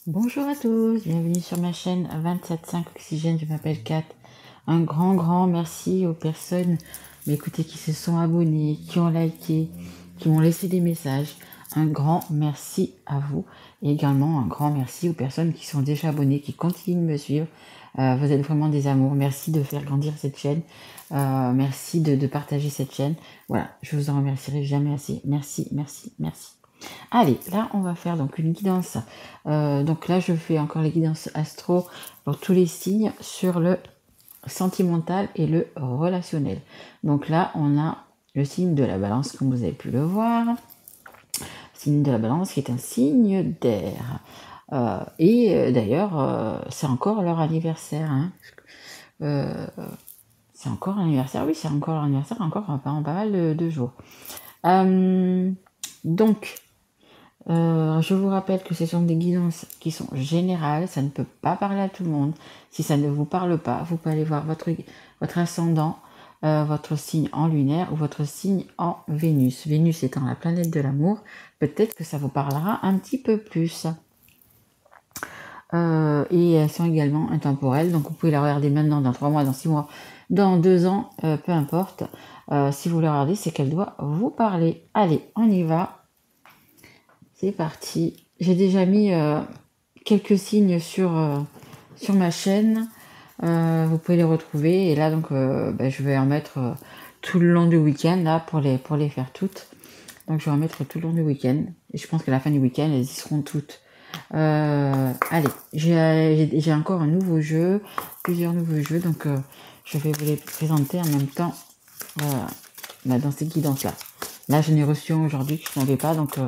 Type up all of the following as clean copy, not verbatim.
Bonjour à tous, bienvenue sur ma chaîne 27.5 Oxygène, je m'appelle Kat. Un grand merci aux personnes écoutez, qui se sont abonnées, qui ont liké, qui m'ont laissé des messages. Un grand merci à vous et également un grand merci aux personnes qui sont déjà abonnées, qui continuent de me suivre. Vous êtes vraiment des amours, merci de faire grandir cette chaîne, merci de partager cette chaîne. Voilà, je vous en remercierai jamais assez. Merci. Allez, là on va faire donc une guidance. Donc là je fais encore les guidances astro pour tous les signes sur le sentimental et le relationnel. Donc là on a le signe de la balance comme vous avez pu le voir. Signe de la balance qui est un signe d'air. D'ailleurs c'est encore leur anniversaire. Hein. C'est encore l'anniversaire, oui c'est encore leur anniversaire, encore pas mal de jours. Donc je vous rappelle que ce sont des guidances qui sont générales, ça ne peut pas parler à tout le monde. Si ça ne vous parle pas, vous pouvez aller voir votre ascendant, votre signe en lunaire ou votre signe en Vénus. Vénus étant la planète de l'amour, peut-être que ça vous parlera un petit peu plus. Et elles sont également intemporelles, donc vous pouvez la regarder maintenant, dans 3 mois, dans 6 mois, dans 2 ans, peu importe. Si vous la regardez, c'est qu'elle doit vous parler. Allez, on y va. C'est parti. J'ai déjà mis quelques signes sur ma chaîne. Vous pouvez les retrouver. Et là, donc, je vais en mettre tout le long du week-end là pour les faire toutes. Donc, je vais en mettre tout le long du week-end. Et je pense qu'à la fin du week-end, elles y seront toutes. Allez, j'ai encore un nouveau jeu, plusieurs nouveaux jeux. Donc, je vais vous les présenter en même temps dans ces guidances-là. Là, je n'ai reçu aujourd'hui que je n'avais pas. Donc,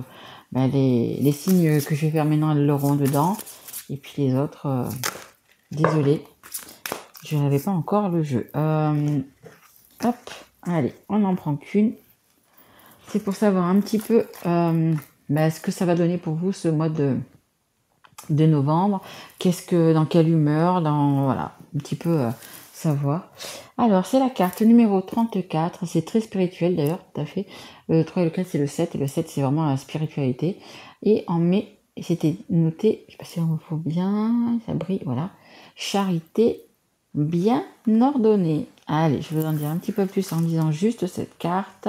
les signes que je vais faire maintenant, elles l'auront dedans. Et puis les autres, désolé, je n'avais pas encore le jeu. Hop, allez, on n'en prend qu'une. C'est pour savoir un petit peu ce que ça va donner pour vous ce mois de novembre. Dans quelle humeur, voilà, un petit peu savoir. Alors, c'est la carte numéro 34, c'est très spirituel d'ailleurs, tout à fait. Le 3 et le 4, c'est le 7, et le 7, c'est vraiment la spiritualité. Et en mai, c'était noté, je sais pas si on voit bien, ça brille, voilà. Charité bien ordonnée. Allez, je vais vous en dire un petit peu plus en disant juste cette carte.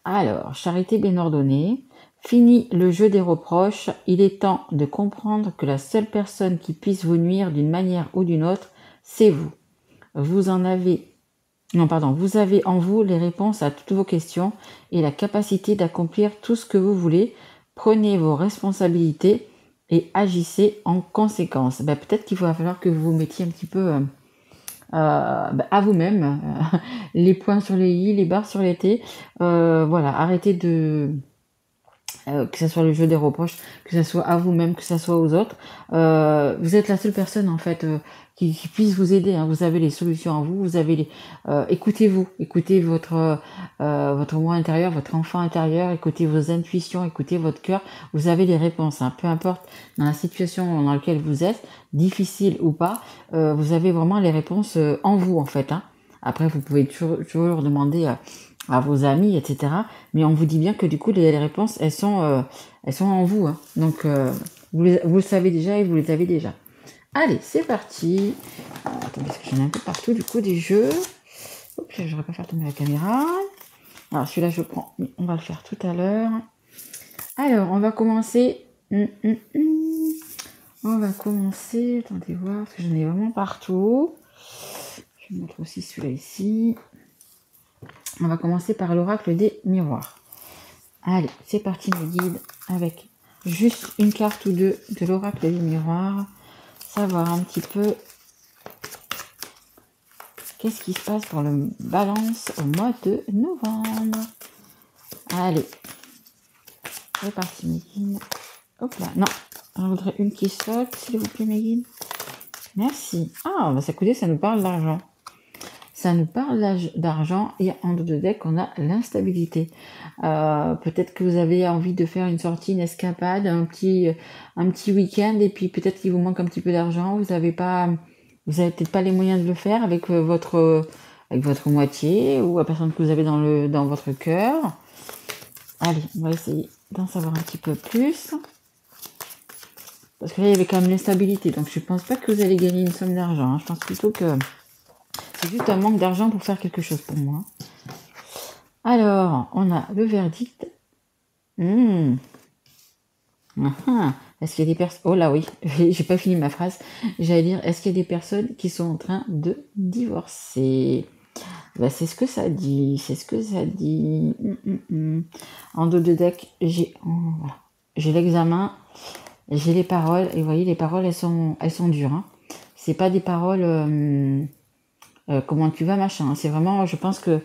Alors, charité bien ordonnée. Fini le jeu des reproches, il est temps de comprendre que la seule personne qui puisse vous nuire d'une manière ou d'une autre, c'est vous. Vous avez en vous les réponses à toutes vos questions et la capacité d'accomplir tout ce que vous voulez. Prenez vos responsabilités et agissez en conséquence. Peut-être qu'il va falloir que vous vous mettiez un petit peu à vous-même les points sur les i, les barres sur les t. Voilà, arrêtez de... que ce soit le jeu des reproches, que ce soit à vous-même, que ce soit aux autres. Vous êtes la seule personne en fait qui puisse vous aider. Hein. Vous avez les solutions en vous. Vous avez écoutez-vous, écoutez votre moi intérieur, votre enfant intérieur. Écoutez vos intuitions, écoutez votre cœur. Vous avez les réponses. Hein. Peu importe dans la situation dans laquelle vous êtes, difficile ou pas, vous avez vraiment les réponses en vous en fait. Hein. Après, vous pouvez toujours demander à vos amis, etc. Mais on vous dit bien que du coup, les réponses, elles sont en vous. Hein. Donc, vous le savez déjà et vous les avez déjà. Allez, c'est parti. Attendez, parce que j'en ai un peu partout, du coup, des jeux. Oups, j'aurais pas faire tomber la caméra. Alors, celui-là, je prends. On va le faire tout à l'heure. Alors, on va commencer. On va commencer. Attendez voir, parce que j'en ai vraiment partout. Je vais mettre aussi celui-là ici. On va commencer par l'oracle des miroirs. Allez, c'est parti mes guides avec juste une carte ou deux de l'oracle des miroirs. Savoir un petit peu qu'est-ce qui se passe pour le balance au mois de novembre. Allez, c'est parti mes guides. Hop là, non, je voudrais une qui saute, s'il vous plaît mes guides. Merci. Ah, ça coûtait, ça nous parle d'argent. Ça nous parle d'argent et en dos de deck, on a l'instabilité. Peut-être que vous avez envie de faire une sortie, une escapade, un petit week-end et puis peut-être qu'il vous manque un petit peu d'argent. Vous avez peut-être pas les moyens de le faire avec votre moitié ou la personne que vous avez dans votre cœur. Allez, on va essayer d'en savoir un petit peu plus. Parce que là, il y avait quand même l'instabilité. Donc, je pense pas que vous allez gagner une somme d'argent. Hein. Je pense plutôt que c'est juste un manque d'argent pour faire quelque chose pour moi. Alors, on a le verdict. Est-ce qu'il y a des personnes... Oh là oui, j'ai pas fini ma phrase. J'allais dire, est-ce qu'il y a des personnes qui sont en train de divorcer? Bah, c'est ce que ça dit, c'est ce que ça dit. En dos de deck, j'ai l'examen, j'ai les paroles, et vous voyez, les paroles, elles sont dures. Hein. C'est pas des paroles, comment tu vas, machin. C'est vraiment, je pense que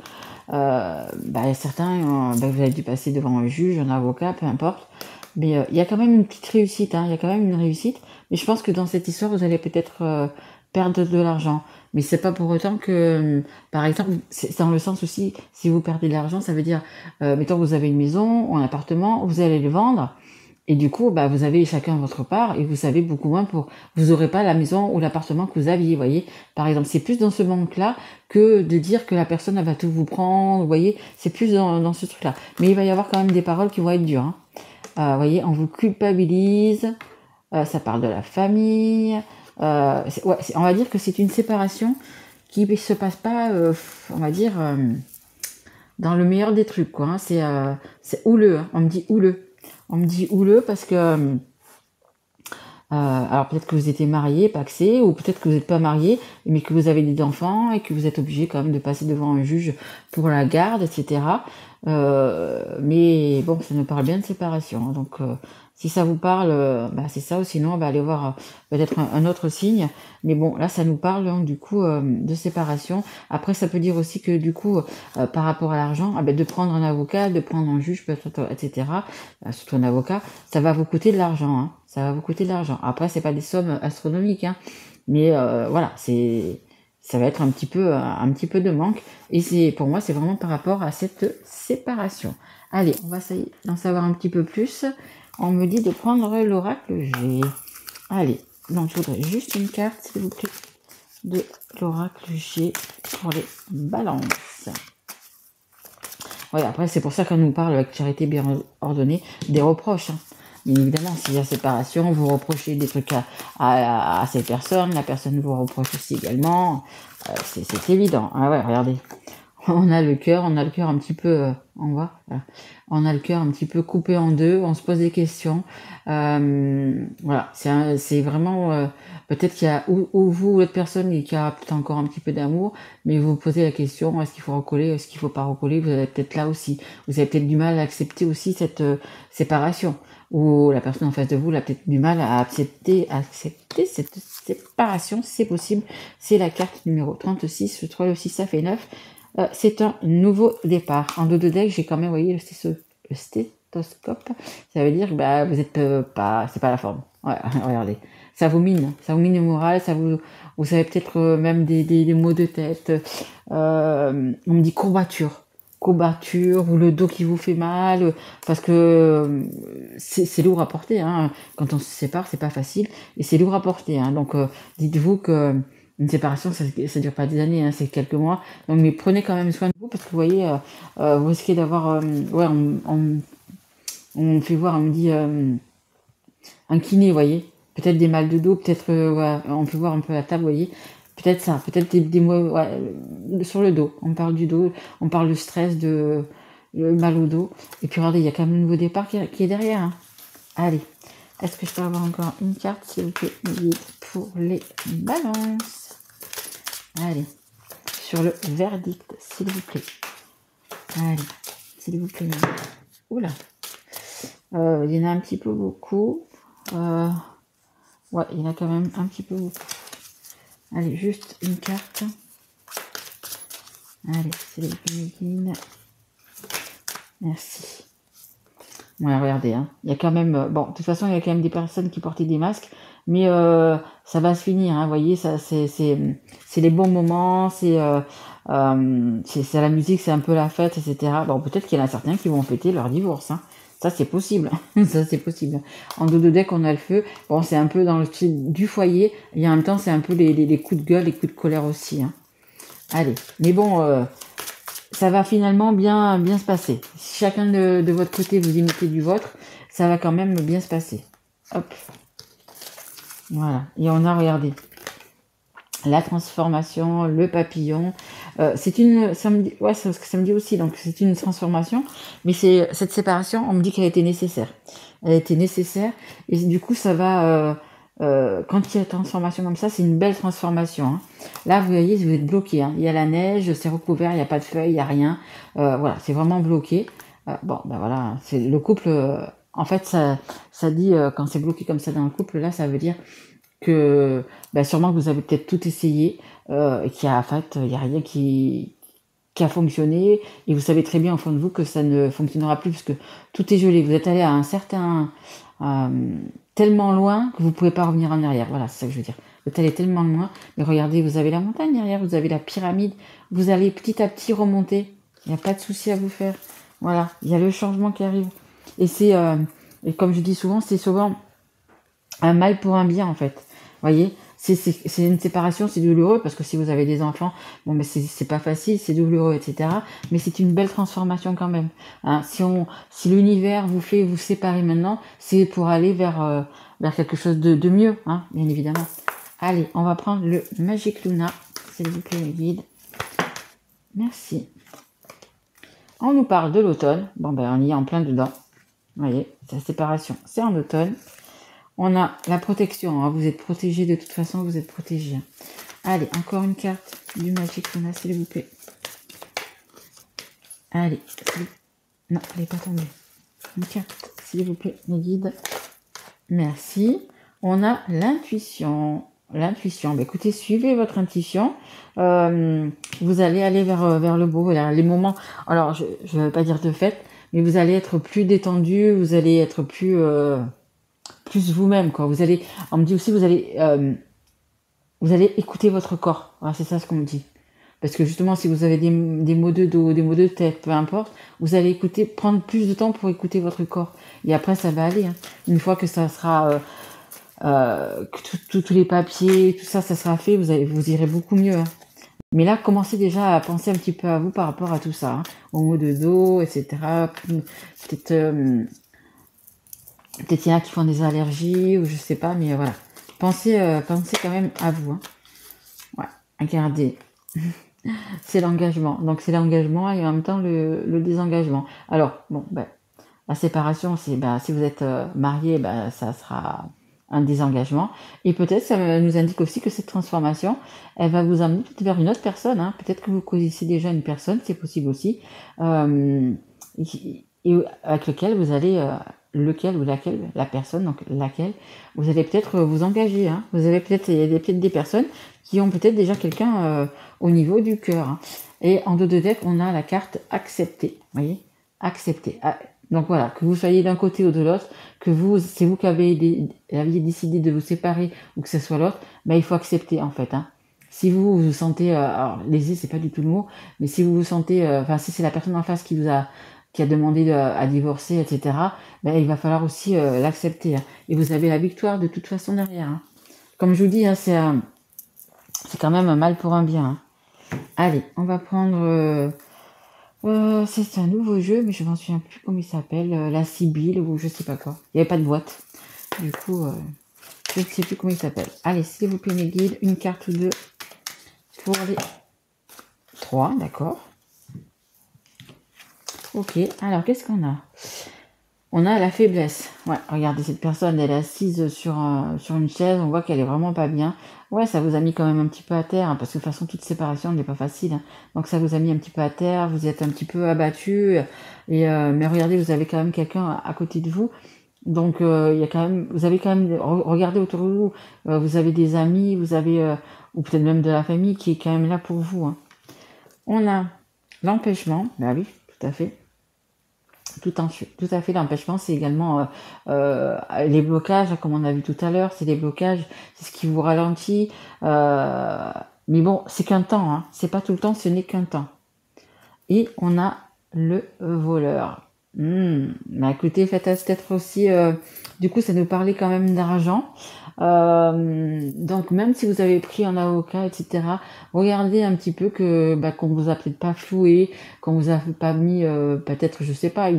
certains, vous avez dû passer devant un juge, un avocat, peu importe. Mais il y a quand même une petite réussite, hein. Il y a quand même une réussite. Mais je pense que dans cette histoire, vous allez peut-être perdre de l'argent. Mais c'est pas pour autant que, par exemple, c'est dans le sens aussi, si vous perdez de l'argent, ça veut dire, mettons vous avez une maison ou un appartement, vous allez le vendre, et du coup, vous avez chacun votre part, et vous savez beaucoup moins vous aurez pas la maison ou l'appartement que vous aviez, vous voyez. Par exemple, c'est plus dans ce manque-là que de dire que la personne elle va tout vous prendre, vous voyez. C'est plus dans ce truc-là. Mais il va y avoir quand même des paroles qui vont être dures, hein. Vous voyez, on vous culpabilise, ça parle de la famille, on va dire que c'est une séparation qui se passe pas, on va dire, dans le meilleur des trucs, quoi. Hein. C'est houleux, hein. On me dit houleux. On me dit houleux parce que, alors peut-être que vous étiez marié, pacsé, ou peut-être que vous n'êtes pas marié, mais que vous avez des enfants et que vous êtes obligé quand même de passer devant un juge pour la garde, etc. Mais bon, ça nous parle bien de séparation. Hein. Donc, si ça vous parle, c'est ça. Ou sinon, allez voir peut-être un autre signe. Mais bon, là, ça nous parle hein, du coup de séparation. Après, ça peut dire aussi que du coup, par rapport à l'argent, de prendre un avocat, de prendre un juge, peut-être, etc. Surtout un avocat, ça va vous coûter de l'argent. Hein. Ça va vous coûter de l'argent. Après, c'est pas des sommes astronomiques, hein. Mais voilà, ça va être un petit peu de manque. Et pour moi, c'est vraiment par rapport à cette séparation. Allez, on va en savoir un petit peu plus. On me dit de prendre l'oracle G. Allez, donc je voudrais juste une carte, s'il vous plaît, de l'oracle G pour les balances. Ouais, après, c'est pour ça qu'on nous parle avec charité bien ordonnée des reproches. Hein. Bien évidemment, s'il y a séparation, vous reprochez des trucs à ces personnes, la personne vous reproche aussi également. C'est évident. Ah ouais, regardez. On a le cœur un petit peu en bas. Voilà. On a le cœur un petit peu coupé en deux. On se pose des questions. Voilà, c'est vraiment peut-être qu'il y a ou vous ou l'autre personne qui a peut-être encore un petit peu d'amour, mais vous vous posez la question est-ce qu'il faut recoller, est-ce qu'il faut pas recoller. Vous avez peut-être là aussi, vous avez peut-être du mal à accepter aussi cette séparation. Ou la personne en face de vous a peut-être du mal à accepter cette séparation. C'est possible. C'est la carte numéro 36. Le 3 et le 6, ça fait 9. C'est un nouveau départ. En dos de deck, j'ai quand même, vous voyez, le stéthoscope. Ça veut dire que vous êtes pas, c'est pas la forme. Ouais, regardez. Ça vous mine le moral. Vous savez peut-être même des maux de tête. On me dit courbature ou le dos qui vous fait mal, parce que c'est lourd à porter. Hein. Quand on se sépare, c'est pas facile et c'est lourd à porter. Hein. Donc dites-vous que une séparation, ça dure pas des années, hein, c'est quelques mois. Donc, mais prenez quand même soin de vous parce que vous voyez, vous risquez d'avoir, on fait voir, on me dit un kiné, vous voyez, peut-être des mal de dos, peut-être, on peut voir un peu la table, vous voyez, peut-être ça, peut-être des mots sur le dos. On parle du dos, on parle de stress, de mal au dos. Et puis regardez, il y a quand même le nouveau départ qui est derrière. Hein. Allez. Est-ce que je peux avoir encore une carte, s'il vous plaît, pour les balances? Allez, sur le verdict, s'il vous plaît. Allez, s'il vous plaît. Oula. Il y en a un petit peu beaucoup. Ouais, il y en a quand même un petit peu beaucoup. Allez, juste une carte. Allez, s'il vous plaît. Merci. Ouais, regardez, hein. Il y a quand même... bon, de toute façon, il y a quand même des personnes qui portaient des masques, mais ça va se finir, hein. Vous voyez, ça, c'est les bons moments, c'est la musique, c'est un peu la fête, etc. Bon, peut-être qu'il y en a certains qui vont fêter leur divorce, hein. Ça, c'est possible. Ça, c'est possible. En dos de deck, on a le feu. Bon, c'est un peu dans le style du foyer, et en même temps, c'est un peu les coups de gueule, les coups de colère aussi, hein. Allez, mais bon... ça va finalement bien se passer. Si chacun de votre côté vous imitez du vôtre, ça va quand même bien se passer. Hop. Voilà. Et on a, regardé, la transformation, le papillon. C'est une, ça me dit, ouais, c'est ce que ça me dit aussi. Donc c'est une transformation, mais c'est cette séparation. On me dit qu'elle était nécessaire. Elle était nécessaire, et du coup ça va. Quand il y a transformation comme ça, c'est une belle transformation. Hein. Là, vous voyez, vous êtes bloqué. Hein. Il y a la neige, c'est recouvert, il n'y a pas de feuilles, il n'y a rien. Voilà, c'est vraiment bloqué. Bon, ben voilà, c'est le couple. En fait, ça dit quand c'est bloqué comme ça dans le couple, là, ça veut dire que sûrement que vous avez peut-être tout essayé et qu'il y a, en fait, il y a rien qui a fonctionné, et vous savez très bien au fond de vous que ça ne fonctionnera plus parce que tout est gelé. Vous êtes allé à un certain tellement loin que vous pouvez pas revenir en arrière. Voilà, c'est ça que je veux dire. Vous êtes allé tellement loin, mais regardez, vous avez la montagne derrière, vous avez la pyramide, vous allez petit à petit remonter. Il n'y a pas de souci à vous faire. Voilà, il y a le changement qui arrive. Et c'est et comme je dis souvent, c'est souvent un mal pour un bien en fait. Voyez, c'est une séparation, c'est douloureux parce que si vous avez des enfants, bon, mais c'est pas facile, c'est douloureux, etc. Mais c'est une belle transformation quand même. Hein, si l'univers vous fait vous séparer maintenant, c'est pour aller vers quelque chose de mieux, hein, bien évidemment. Allez, on va prendre le Magic Luna, s'il vous plaît, mes guides. Merci. On nous parle de l'automne. Bon, ben, on y est en plein dedans. Vous voyez, la séparation, c'est en automne. On a la protection, hein. Vous êtes protégé, de toute façon, vous êtes protégé. Hein. Allez, encore une carte du Magic Luna, s'il vous plaît. Allez, non, elle n'est pas tombée. Une carte, s'il vous plaît, mes guides. Merci. On a l'intuition. L'intuition, écoutez, suivez votre intuition. Vous allez aller vers le beau. Voilà, les moments, alors je ne veux pas dire de fête, mais vous allez être plus détendu, vous allez être plus vous-même, quoi. Vous allez, on me dit aussi, vous allez écouter votre corps. Voilà, c'est ça ce qu'on me dit. Parce que justement, si vous avez des maux de dos, des maux de tête, peu importe, vous allez prendre plus de temps pour écouter votre corps. Et après, ça va aller. Hein. Une fois que ça sera, que tous les papiers, tout ça, ça sera fait, vous irez beaucoup mieux. Hein. Mais là, commencez déjà à penser un petit peu à vous par rapport à tout ça, hein, aux maux de dos, etc. Peut-être il y en a qui font des allergies, ou je sais pas, mais voilà. Pensez quand même à vous. Hein. Ouais, regardez. C'est l'engagement. Donc c'est l'engagement et en même temps le désengagement. Alors, bon, la séparation, c'est si vous êtes marié, ça sera un désengagement. Et peut-être ça nous indique aussi que cette transformation, elle va vous amener peut-être vers une autre personne. Hein. Peut-être que vous connaissez déjà une personne, c'est possible aussi, et avec lequel vous allez, lequel ou laquelle, la personne, donc laquelle, vous allez peut-être vous engager. Hein. Il y a peut-être des personnes qui ont peut-être déjà quelqu'un au niveau du cœur. Hein. Et en dos de deck, on a la carte accepter. Vous voyez, accepter. Donc voilà, que vous soyez d'un côté ou de l'autre, que c'est vous qui aviez décidé de vous séparer ou que ce soit l'autre, il faut accepter en fait. Hein. Si vous vous sentez, alors lésé, c'est pas du tout le mot, mais si vous vous sentez, si c'est la personne en face qui a demandé à divorcer, etc., il va falloir aussi l'accepter. Hein. Et vous avez la victoire de toute façon derrière. Hein. Comme je vous dis, hein, c'est quand même un mal pour un bien. Hein. Allez, on va prendre... c'est un nouveau jeu, mais je m'en souviens plus comment il s'appelle, la Sibylle ou je sais pas quoi. Il n'y avait pas de boîte. Du coup, je ne sais plus comment il s'appelle. Allez, s'il vous plaît, mes guides, une carte ou deux pour les 3, d'accord. Ok, alors qu'est-ce qu'on a? On a la faiblesse. Ouais, regardez, cette personne, elle est assise sur une chaise, on voit qu'elle est vraiment pas bien. Ouais, ça vous a mis quand même un petit peu à terre, hein, parce que de toute façon, toute séparation n'est pas facile. Hein. Donc ça vous a mis un petit peu à terre, vous êtes un petit peu abattu. Mais regardez, vous avez quand même quelqu'un à côté de vous. Donc il y a quand même, vous avez quand même, regardez autour de vous, vous avez des amis, vous avez, ou peut-être même de la famille qui est quand même là pour vous. Hein. On a l'empêchement, oui, tout à fait. Tout à fait, l'empêchement, c'est également les blocages, comme on a vu tout à l'heure, c'est les blocages, c'est ce qui vous ralentit. Mais bon, c'est qu'un temps, hein. C'est pas tout le temps, ce n'est qu'un temps. Et on a le voleur. Écoutez, faites peut-être aussi... du coup, ça nous parlait quand même d'argent. Donc, même si vous avez pris un avocat, etc., regardez un petit peu qu'on vous a peut-être pas floué, qu'on vous a pas mis, peut-être, je sais pas,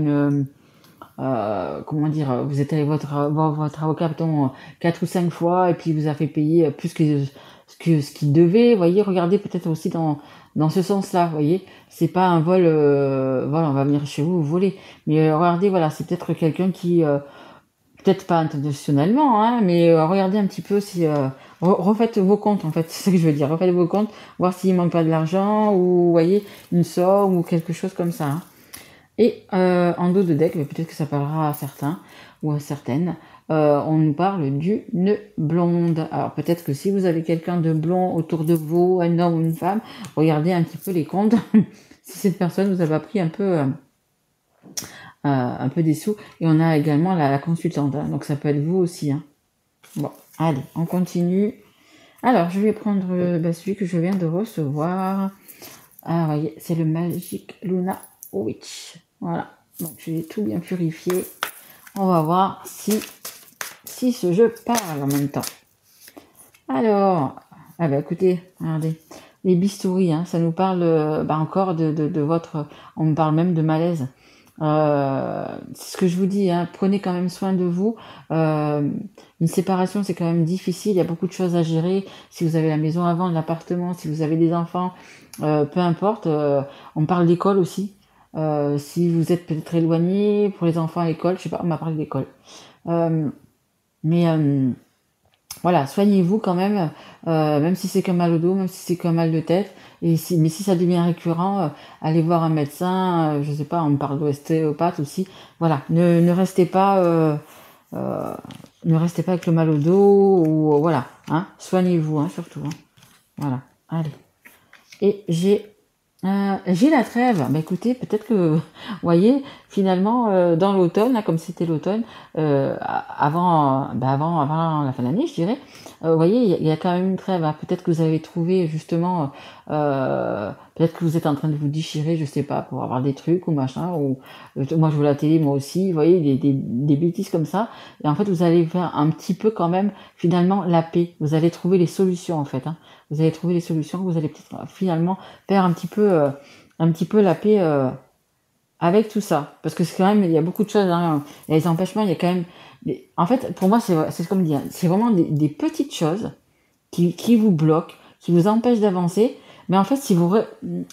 comment dire, vous êtes allé voir votre avocat, mettons, 4 ou 5 fois, et puis il vous a fait payer plus que ce qu'il devait, vous voyez, regardez peut-être aussi dans ce sens-là, vous voyez, c'est pas un vol, voilà, on va venir chez vous, vous voler, mais regardez, voilà, c'est peut-être quelqu'un qui, peut-être pas intentionnellement, hein, mais regardez un petit peu si, refaites vos comptes, en fait, c'est ce que je veux dire, refaites vos comptes, voir s'il manque pas de l'argent, ou, vous voyez, une somme, ou quelque chose comme ça, hein. Et en dos de deck, mais peut-être que ça parlera à certains ou à certaines, on nous parle d'une blonde. Alors peut-être que si vous avez quelqu'un de blond autour de vous, un homme ou une femme, regardez un petit peu les comptes. Si cette personne vous a pas pris un peu des sous. Et on a également la consultante, hein, donc ça peut être vous aussi, hein. Bon, allez, on continue. Alors, je vais prendre celui que je viens de recevoir. Ah, voyez, c'est le Magic Luna Witch. Voilà, donc je l'ai tout bien purifié. On va voir si ce jeu parle en même temps. Alors, ah bah écoutez, regardez, les bistouris, hein, ça nous parle encore de votre... On me parle même de malaise. C'est ce que je vous dis, hein, prenez quand même soin de vous. Une séparation, c'est quand même difficile, il y a beaucoup de choses à gérer. Si vous avez la maison à vendre, l'appartement, si vous avez des enfants, peu importe. On parle d'école aussi. Si vous êtes peut-être éloigné pour les enfants à l'école, je sais pas, on m'a parlé d'école. Mais voilà, soignez-vous quand même si c'est qu'un mal au dos, même si c'est qu'un mal de tête. Mais si ça devient récurrent, allez voir un médecin, je sais pas, on me parle d'ostéopathe aussi. Voilà, ne restez pas avec le mal au dos, ou voilà, hein, soignez-vous, hein, surtout, hein. Voilà, allez. Et j'ai la trêve. Bah écoutez, peut-être que, vous voyez, finalement, dans l'automne, là, comme c'était l'automne, avant la fin de l'année, je dirais, vous voyez, il y a quand même une trêve, hein. Peut-être que vous avez trouvé justement, peut-être que vous êtes en train de vous déchirer, je sais pas, pour avoir des trucs ou machin, ou moi je vois la télé, moi aussi, vous voyez, des bêtises comme ça. Et en fait, vous allez faire un petit peu quand même, finalement, la paix. Vous allez trouver les solutions, en fait, hein. Vous allez trouver les solutions, vous allez peut-être finalement faire un petit peu la paix avec tout ça. Parce que c'est quand même, il y a beaucoup de choses, hein. Il y a les empêchements, il y a quand même... En fait, pour moi, c'est comme dire, c'est vraiment des petites choses qui vous bloquent, qui vous empêchent d'avancer. Mais en fait, si vous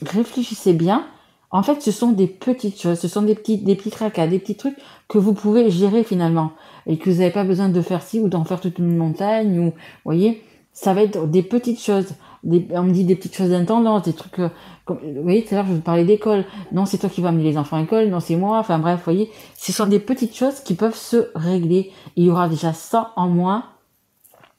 réfléchissez bien, en fait, ce sont des petites choses, ce sont des petits tracas, des petits trucs que vous pouvez gérer finalement. Et que vous n'avez pas besoin de faire ci ou d'en faire toute une montagne, ou, vous voyez, ça va être des petites choses. On me dit des petites choses d'intendances, des trucs comme, vous voyez, tout à l'heure je vous parlais d'école. Non, c'est toi qui vas amener les enfants à l'école, non, c'est moi. Enfin bref, vous voyez, ce sont des petites choses qui peuvent se régler. Il y aura déjà ça en moins,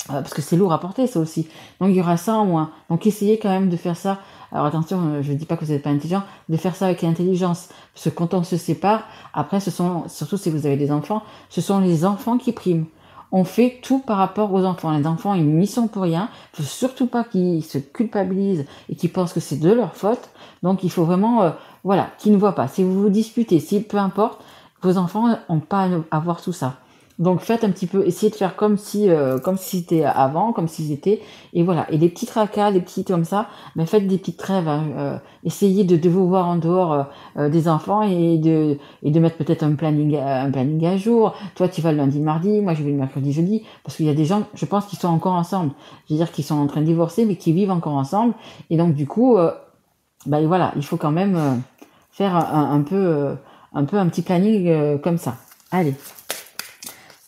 parce que c'est lourd à porter ça aussi. Donc il y aura ça en moins. Donc essayez quand même de faire ça. Alors attention, je ne dis pas que vous n'êtes pas intelligent, de faire ça avec intelligence. Parce que quand on se sépare, après, surtout si vous avez des enfants, ce sont les enfants qui priment. On fait tout par rapport aux enfants. Les enfants, ils n'y sont pour rien. Il faut surtout pas qu'ils se culpabilisent et qu'ils pensent que c'est de leur faute. Donc il faut vraiment, voilà, qu'ils ne voient pas. Si vous vous disputez, si peu importe, vos enfants n'ont pas à voir tout ça. Donc faites un petit peu, essayez de faire comme si c'était avant, comme si c'était, et voilà. Et des petits tracas, des petits comme ça, mais faites des petites trêves, hein. Essayez de vous voir en dehors des enfants, et de mettre peut-être un planning à jour. Toi tu vas le lundi, mardi, moi je vais le mercredi, jeudi, parce qu'il y a des gens, je pense, qui sont encore ensemble. Je veux dire qu'ils sont en train de divorcer, mais qui vivent encore ensemble. Et donc du coup, voilà, il faut quand même faire un peu un petit planning comme ça. Allez.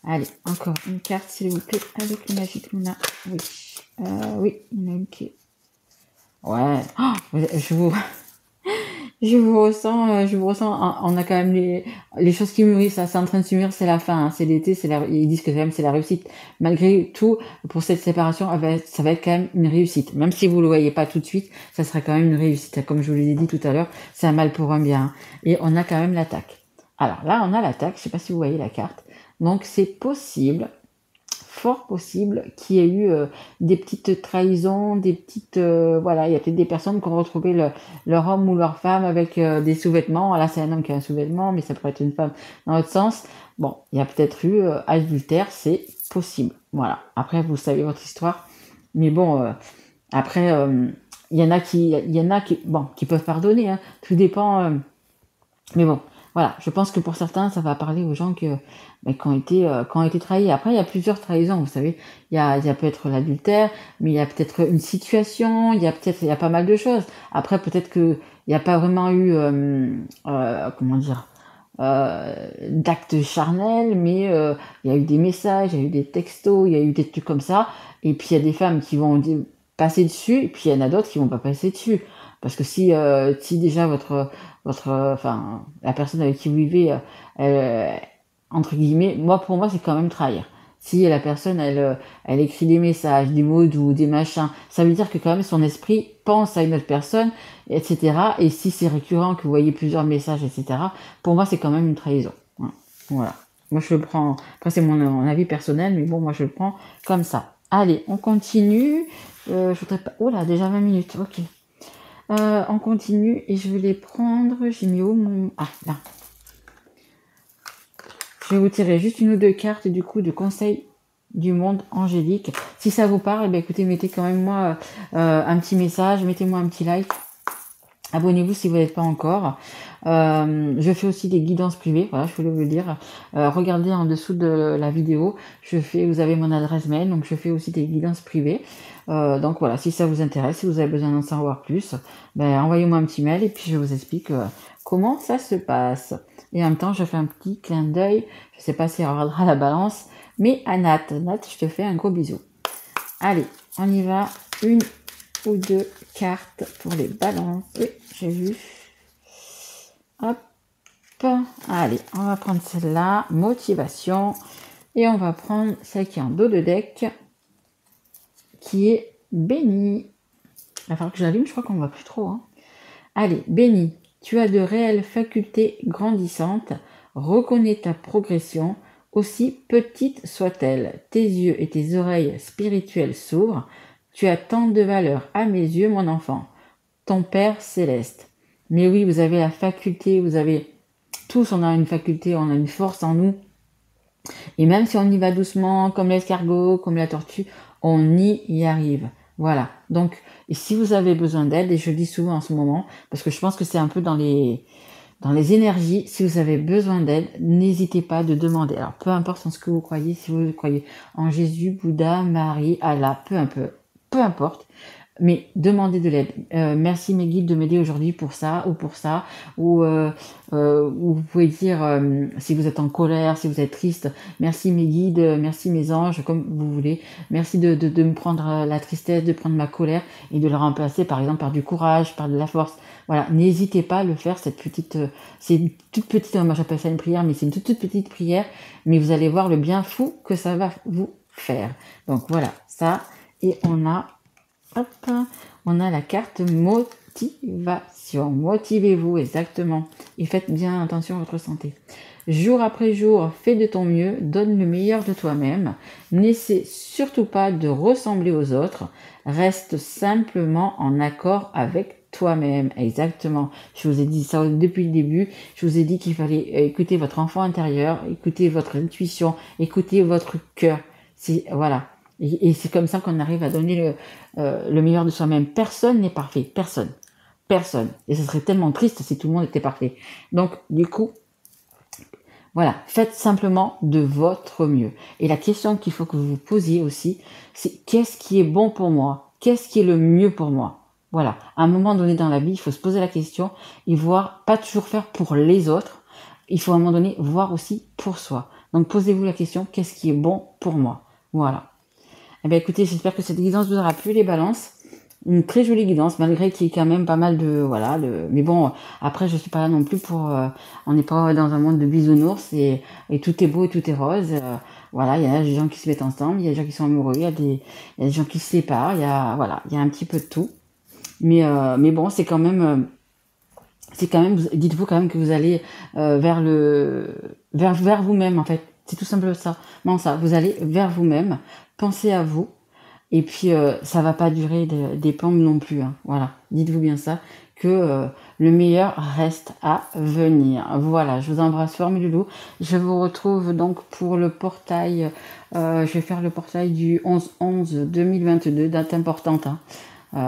Allez, encore une carte, s'il vous plaît, avec le Magic Luna. Oui. Oui, il y en a une qui... Ouais. Oh, je vous ressens. On a quand même les choses qui mûrissent. Ça, c'est en train de se mûrir, c'est la fin, hein, c'est l'été, ils disent que c'est la réussite. Malgré tout, pour cette séparation, ça va être quand même une réussite. Même si vous le voyez pas tout de suite, ça sera quand même une réussite. Comme je vous l'ai dit tout à l'heure, c'est un mal pour un bien, hein. Et on a quand même l'attaque. Alors là, on a l'attaque. Je sais pas si vous voyez la carte. Donc c'est possible, fort possible, qu'il y ait eu des petites trahisons, des petites... voilà, il y a peut-être des personnes qui ont retrouvé leur homme ou leur femme avec des sous-vêtements. Là, c'est un homme qui a un sous-vêtement, mais ça pourrait être une femme dans l'autre sens. Bon, il y a peut-être eu adultère, c'est possible. Voilà, après, vous savez votre histoire. Mais bon, après, il y en a qui peuvent pardonner, hein. Tout dépend... mais bon, Voilà, je pense que pour certains, ça va parler aux gens qui ont été trahis. Après, il y a plusieurs trahisons, vous savez. Il y a peut-être l'adultère, mais il y a peut-être une situation, il y a pas mal de choses. Après, peut-être que il n'y a pas vraiment eu, comment dire, d'actes charnels, mais il y a eu des messages, il y a eu des textos, il y a eu des trucs comme ça. Et puis, il y a des femmes qui vont passer dessus, et puis il y en a d'autres qui vont pas passer dessus. Parce que si déjà enfin, la personne avec qui vous vivez, entre guillemets, pour moi, c'est quand même trahir. Si la personne, elle écrit des messages, des mots doux, des machins, ça veut dire que quand même son esprit pense à une autre personne, etc. Et si c'est récurrent, que vous voyez plusieurs messages, etc., pour moi, c'est quand même une trahison. Voilà. Moi, je le prends, après, c'est mon avis personnel, mais bon, moi, je le prends comme ça. Allez, on continue. Je voudrais pas... Oh là, déjà 20 minutes, ok. On continue et je vais les prendre. J'ai mis où mon... Ah, là. Je vais vous tirer juste une ou deux cartes du coup de conseil du monde angélique. Si ça vous parle, eh bien, écoutez, mettez quand même moi un petit message, mettez-moi un petit like. Abonnez-vous si vous n'êtes pas encore. Je fais aussi des guidances privées, voilà, je voulais vous le dire. Regardez en dessous de la vidéo, vous avez mon adresse mail, donc je fais aussi des guidances privées. Donc voilà, si ça vous intéresse, si vous avez besoin d'en savoir plus, ben, envoyez-moi un petit mail et puis je vous explique comment ça se passe. Et en même temps, je fais un petit clin d'œil, je sais pas si elle regardera la balance, mais à Nat, je te fais un gros bisou. Allez, on y va, une ou deux cartes pour les balances. Oui, j'ai vu. Hop. Allez, on va prendre celle-là, motivation. Et on va prendre celle qui est en dos de deck, qui est bénie. Il va falloir que j'allume, je crois qu'on ne voit plus trop. Hein. Allez, bénie, tu as de réelles facultés grandissantes. Reconnais ta progression, aussi petite soit-elle. Tes yeux et tes oreilles spirituelles s'ouvrent. Tu as tant de valeur à mes yeux, mon enfant. Ton Père céleste. Mais oui, vous avez la faculté, vous avez... Tous, on a une faculté, on a une force en nous. Et même si on y va doucement, comme l'escargot, comme la tortue, on y arrive. Voilà. Donc, et si vous avez besoin d'aide, et je le dis souvent en ce moment, parce que je pense que c'est un peu dans les énergies, si vous avez besoin d'aide, n'hésitez pas de demander. Alors, peu importe en ce que vous croyez, si vous croyez en Jésus, Bouddha, Marie, Allah, peu importe, mais demandez de l'aide. Merci mes guides de m'aider aujourd'hui pour ça ou pour ça. Ou vous pouvez dire si vous êtes en colère, si vous êtes triste, merci mes guides, merci mes anges, comme vous voulez. Merci de me prendre la tristesse, de prendre ma colère et de la remplacer par exemple par du courage, par de la force. Voilà, n'hésitez pas à le faire, c'est une toute petite, moi j'appelle ça une prière, mais c'est une toute petite prière, mais vous allez voir le bien fou que ça va vous faire. Donc voilà, ça, et on a la carte motivation. Motivez-vous, exactement. Et faites bien attention à votre santé. Jour après jour, fais de ton mieux, donne le meilleur de toi-même. N'essaie surtout pas de ressembler aux autres. Reste simplement en accord avec toi-même. Exactement. Je vous ai dit ça depuis le début. Je vous ai dit qu'il fallait écouter votre enfant intérieur, écouter votre intuition, écouter votre cœur. Voilà. Et c'est comme ça qu'on arrive à donner le meilleur de soi-même. Personne n'est parfait. Personne. Et ce serait tellement triste si tout le monde était parfait. Donc, du coup, voilà. Faites simplement de votre mieux. Et la question qu'il faut que vous vous posiez aussi, c'est qu'est-ce qui est bon pour moi? Qu'est-ce qui est le mieux pour moi? Voilà. À un moment donné dans la vie, il faut se poser la question et voir, pas toujours faire pour les autres. Il faut à un moment donné voir aussi pour soi. Donc, posez-vous la question, qu'est-ce qui est bon pour moi? Voilà. Eh bien, écoutez, j'espère que cette guidance vous aura plu, les balances. Une très jolie guidance, malgré qu'il y ait quand même pas mal de... Voilà, mais bon, après, je suis pas là non plus pour... on n'est pas dans un monde de bisounours et tout est beau et tout est rose. Voilà, il y a des gens qui se mettent ensemble, il y a des gens qui sont amoureux, il y a des gens qui se séparent, il y a un petit peu de tout. Mais bon, c'est quand même... dites-vous quand même que vous allez vers vous-même, en fait. C'est tout simplement ça. Non, ça, vous allez vers vous-même, pensez à vous, et puis ça va pas durer des plombes non plus. Hein. Voilà, dites-vous bien ça, que le meilleur reste à venir. Voilà, je vous embrasse fort, mes loulous. Je vous retrouve donc pour le portail, je vais faire le portail du 11-11-2022, date importante, hein,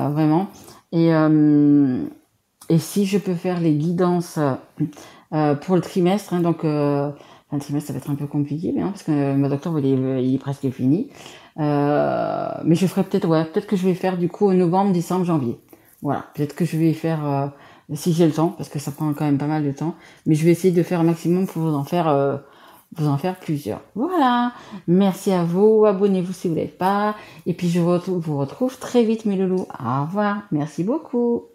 vraiment. Et si je peux faire les guidances pour le trimestre. Hein, donc, le trimestre, ça va être un peu compliqué, hein, parce que mon octobre, il est presque fini. Mais je ferai peut-être que je vais faire du coup novembre, décembre, janvier. Voilà, peut-être que je vais faire, si j'ai le temps, parce que ça prend quand même pas mal de temps. Mais je vais essayer de faire un maximum pour vous en faire plusieurs. Voilà, merci à vous, abonnez-vous si vous ne l'êtes pas. Et puis je vous retrouve très vite mes loulous. Au revoir, merci beaucoup.